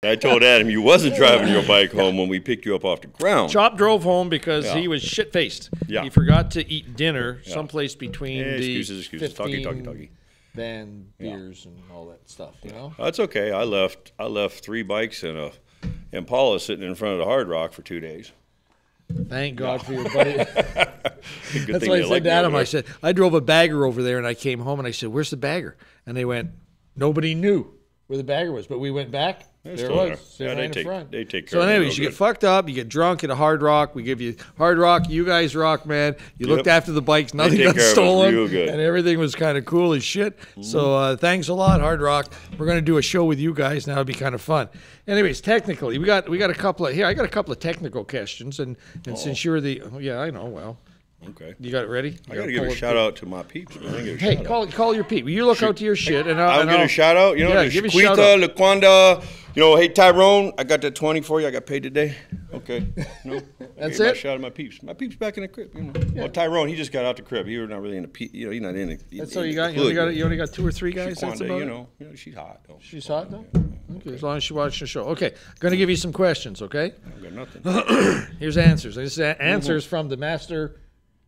I told Adam you wasn't driving your bike home when we picked you up off the ground. Chop drove home because he was shit-faced. Yeah. He forgot to eat dinner someplace between the excuses. 15 Talkie. van beers and all that stuff, you know? That's okay. I left 3 bikes and a Impala sitting in front of the Hard Rock for 2 days. Thank God for your buddy. That's what I said like to Adam. I said, I drove a bagger over there, and I came home, and I said, where's the bagger? And they went, nobody knew where the bagger was. But we went back. There it was. Yeah, they take care so of it. anyways, you get fucked up. You get drunk at a Hard Rock. We give you Hard Rock. You guys rock, man. You looked after the bikes. Nothing got stolen. And everything was kind of cool as shit. So thanks a lot, Hard Rock. We're going to do a show with you guys. Now it'll be kind of fun. Anyways, technically, we got a couple of, I got a couple of technical questions. And since you're the, I know, well. Okay. You got it ready? I got to give a shout out to my peeps, man. Hey, call your peep. You look out to your shit. And I'll give a shout out. You know, give a shout out. Laquanda, hey, Tyrone, I got that 20 for you. I got paid today. Okay. No. That's it? Shout out to my peeps. My peeps back in the crib. Well, Tyrone, he just got out the crib. He was not really in the, he's not in the. That's all you got? You only got 2 or 3 guys? Shaquanda, that's about you know, she's hot, though. She's hot, though? Okay, as long as she watches the show. Okay, going to give you some questions, okay? I got nothing. Here's answers. This is answers from the master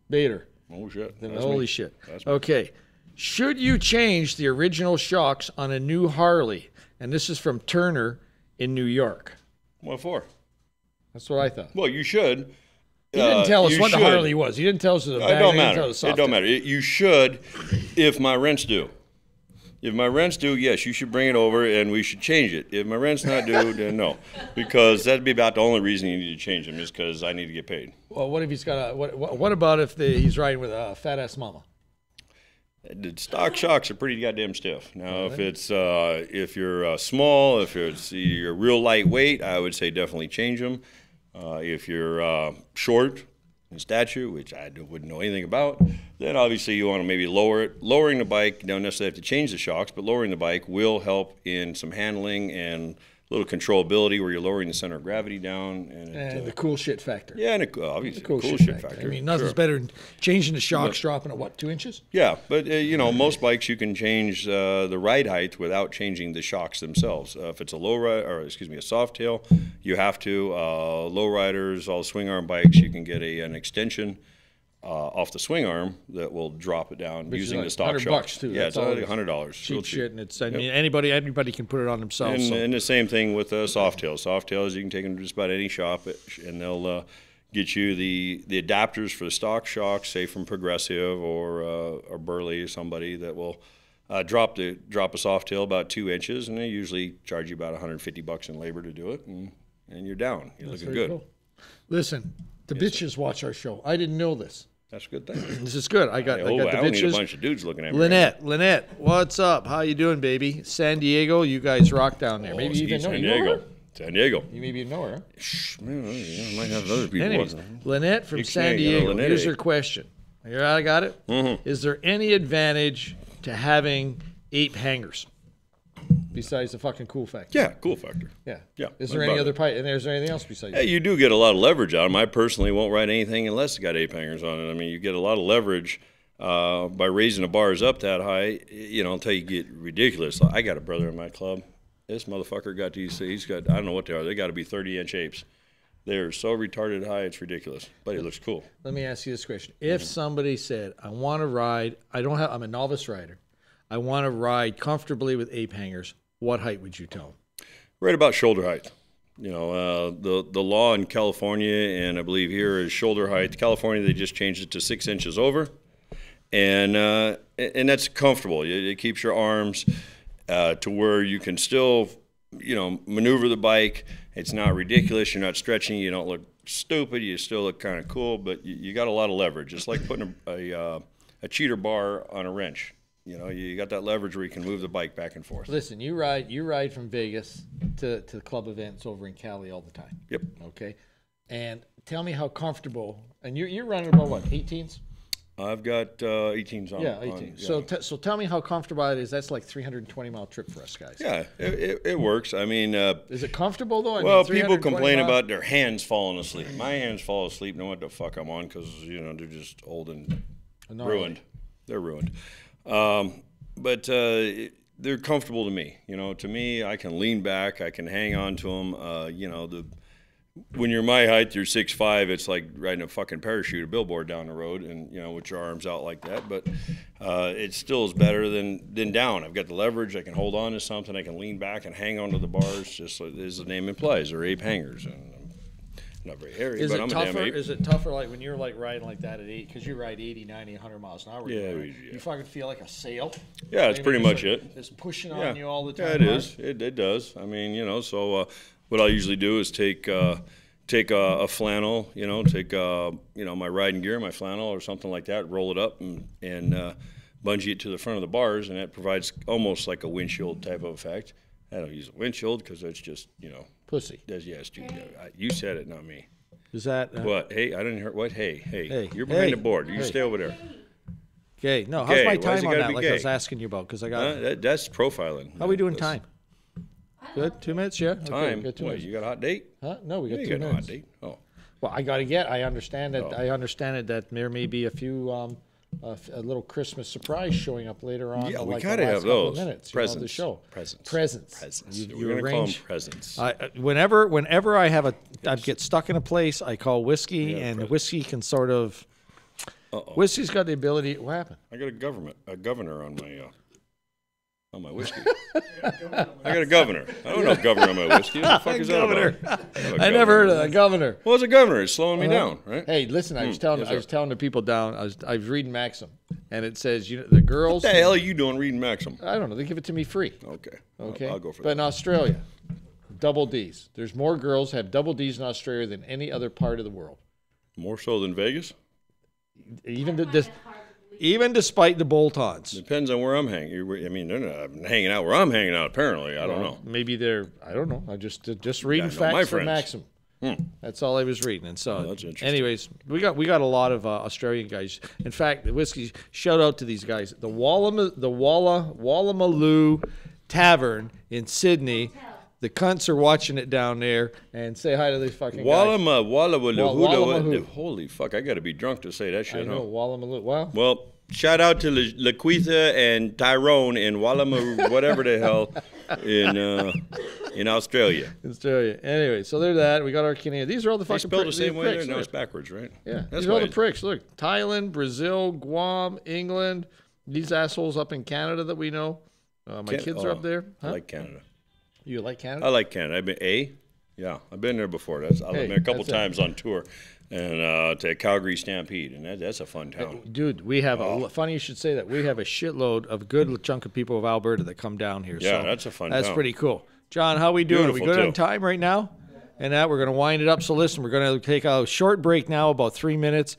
baiter. Oh, shit. Holy shit. Okay. Should you change the original shocks on a new Harley? And this is from Turner in New York. What for? That's what I thought. Well, you should. He didn't tell us what the Harley was. He didn't tell us the bag. It don't matter. It don't matter. You should if my rent's due. If my rent's due, yes, you should bring it over and we should change it. If my rent's not due, then no. Because that'd be about the only reason you need to change them is because I need to get paid. Well, what if he's got a, what about if he's riding with a fat-ass mama? The stock shocks are pretty goddamn stiff. Now, if you're small, if you're real lightweight, I would say definitely change them. If you're short in stature, which I wouldn't know anything about, then obviously you want to maybe lower it. Lowering the bike, you don't necessarily have to change the shocks, but lowering the bike will help in some handling and a little controllability where you're lowering the center of gravity down. And the cool shit factor. Yeah, and obviously the cool shit factor. I mean, nothing's better than changing the shocks, dropping it, 2 inches? Yeah, but, most bikes you can change the ride height without changing the shocks themselves. If it's a a soft tail, you have to. Low riders, all swing arm bikes, you can get an extension off the swing arm that will drop it down using the stock shocks. $100 too. Yeah, it's only $100. Cheap shit, and it's anybody can put it on themselves. And the same thing with soft tails. Soft tails, you can take them to just about any shop, and they'll get you the adapters for the stock shocks, say from Progressive or Burley or somebody that will drop a soft tail about 2 inches, and they usually charge you about $150 in labor to do it, and you're down. You're looking good. Cool. Listen, the bitches watch our show. I didn't know this. That's a good thing. This is good. I got the bitches. I need a bunch of dudes looking at me. Lynette, what's up? How you doing, baby? San Diego, you guys rock down there. Maybe you even know her. San Diego. You maybe know her. Shh, man, I might have other people. Anyways, Lynette from San Diego. Here's her question. I got it? Mm-hmm. Is there any advantage to having ape hangers besides the fucking cool factor? Yeah, cool factor. Yeah. Yeah. Is there any other pipe? And is there anything else besides that? You do get a lot of leverage out of them. I personally won't ride anything unless it's got ape hangers on it. I mean, you get a lot of leverage by raising the bars up that high, until you get ridiculous. I got a brother in my club. This motherfucker got these, he's got, I don't know what they are. They got to be 30-inch apes. They're so retarded high, it's ridiculous. But it looks cool. Let me ask you this question. If somebody said, I want to ride, I'm a novice rider. I want to ride comfortably with ape hangers. What height would you tell them? Right about shoulder height. The law in California, and I believe here, is shoulder height. California, they just changed it to 6 inches over, and that's comfortable. It keeps your arms to where you can still, maneuver the bike. It's not ridiculous. You're not stretching. You don't look stupid. You still look kind of cool, but you got a lot of leverage. It's like putting a cheater bar on a wrench. You got that leverage where you can move the bike back and forth. Listen, you ride from Vegas to club events over in Cali all the time. Yep. Okay. And tell me how comfortable, and you're running about what, 18s? I've got 18s on. Yeah, 18. So tell me how comfortable it is. That's like 320-mile trip for us guys. Yeah, it works. I mean, is it comfortable though? People complain about their hands falling asleep. My hands fall asleep no matter what the fuck I'm on because they're just old and ruined. They're ruined. But they're comfortable to me. You know, to me, I can lean back, I can hang on to them. You know, when you're my height, you're 6'5", it's like riding a fucking parachute, a billboard down the road, and you know, with your arms out like that. But it still is better than down. I've got the leverage. I can hold on to something. I can lean back and hang onto the bars, just like, as the name implies. They're ape hangers, and I'm not very hairy, but I'm a damn ape. Is it tougher like when you're like riding like that at 8? Because you ride 80, 90, 100 miles an hour. Yeah, you fucking feel like a sail. Yeah, that's pretty much it. It's pushing on you all the time. Yeah, it is. It does. I mean, you know, so what I usually do is take a flannel, you know, take you know, my riding gear, my flannel or something like that, roll it up and bungee it to the front of the bars, and that provides almost like a windshield type of effect. I don't use a windshield because that's just, you know, pussy. Yes, you said it, not me. Is that what? Hey, I didn't hear what. Hey, you're behind the board. You stay over there. Okay, no. How's my time on that? Like I was asking you about, because I got that's profiling. How are we doing time? Good, 2 minutes, yeah. Time. Okay, good, 2 minutes. You got a hot date? Huh? No, we got 2 minutes. No hot date. Oh. Well, I got to get. I understand that. I understand it that there may be a few a little Christmas surprise showing up later on. Yeah, we like gotta have those minutes, presents. You know, the show. Presents. We're gonna call them presents. Whenever I get stuck in a place, I call whiskey, and the whiskey can sort of. Whiskey's got the ability. What happened? I got a governor on my whiskey. I got a governor. I don't know governor on my whiskey. What the fuck is that about? I never heard of that governor. Well, it's a governor. It's slowing me down, right? Hey, listen, I was telling the people down. I was reading Maxim, and it says, you know, the girls. What the hell are you doing reading Maxim? I don't know. They give it to me free. Okay. I'll go for that. But in Australia, double D's. There's more girls have double D's in Australia than any other part of the world. More so than Vegas? Even despite the bolt-ons. Depends on where I'm hanging. I mean, they're not hanging out where I'm hanging out, apparently. I don't know. Maybe they're, I don't know. I just reading facts from Maxim. That's all I was reading. And so, that's interesting. Anyways, we got a lot of Australian guys. In fact, the whiskey, shout out to these guys. The Wallamaloo Tavern in Sydney. The cunts are watching it down there, and say hi to these fucking guys. Holy fuck, I got to be drunk to say that shit, I know, Wallamaloo. Well, shout out to Laquitha and Tyrone in Wallamaloo, whatever the hell, in Australia. Anyway, so there's that. We got our Canadian. These are all the fucking pricks. They spelled the same way there. Now it's backwards, right? Yeah, these are all the pricks. Look, Thailand, Brazil, Guam, England. These assholes up in Canada that we know. My kids are up there. Huh? I like Canada. You like Canada? I like Canada. I've been there before. I've been there a couple times on tour, and to Calgary Stampede, and that's a fun town. Dude, we have funny you should say that. We have a shitload of good chunk of people of Alberta that come down here. Yeah, so that's a fun town. That's pretty cool. John, how we doing? Beautiful, are we good on time right now? And we're going to wind it up. So listen, we're going to take a short break now, about 3 minutes.